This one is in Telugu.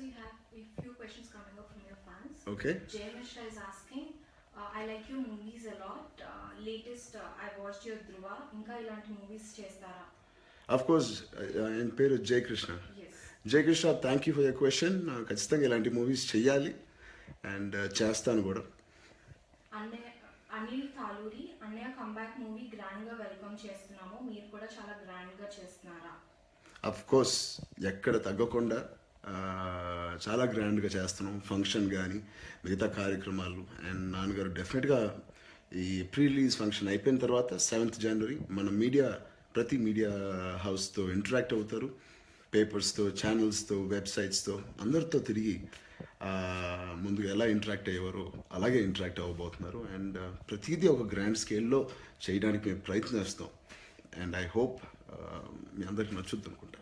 we have a few questions coming up from your fans. Okay. Jay Mishra is asking, I like your movies a lot. Latest, I watched your Dhruva. Inka ilanti movies chestara? Of course, ఆయన పేరు జై కృష్ణ. Yes. జై Krishna, thank you for your question. ఖచ్చితంగా ఇలాంటి మూవీస్ చెయ్యాలి అండ్ చేస్తాను కూడా. అనిల్ తాలూరి, అన్నయ్య కంబ్యాక్ మూవీ గ్రాండ్ గా వెల్కమ్ చేస్తున్నాము, మీరు కూడా చాలా గ్రాండ్ గా చేస్తున్నారా? అఫ్ కోర్స్, ఎక్కడ తగ్గకుండా చాలా గ్రాండ్గా చేస్తున్నాం. ఫంక్షన్ కానీ మిగతా కార్యక్రమాలు. అండ్ నాన్నగారు డెఫినెట్గా ఈ ప్రీ రిలీజ్ ఫంక్షన్ అయిపోయిన తర్వాత 7th January మన ప్రతి మీడియా హౌస్తో ఇంటరాక్ట్ అవుతారు. పేపర్స్తో, ఛానల్స్తో, వెబ్సైట్స్తో అందరితో తిరిగి ముందుగా ఎలా ఇంటరాక్ట్ అయ్యేవారో అలాగే ఇంటరాక్ట్ అవ్వబోతున్నారు. అండ్ ప్రతిదీ ఒక గ్రాండ్ స్కేల్లో చేయడానికి మేము ప్రయత్నిస్తాం. అండ్ ఐ హోప్ మీ అందరికి నచ్చుద్ది అనుకుంటా.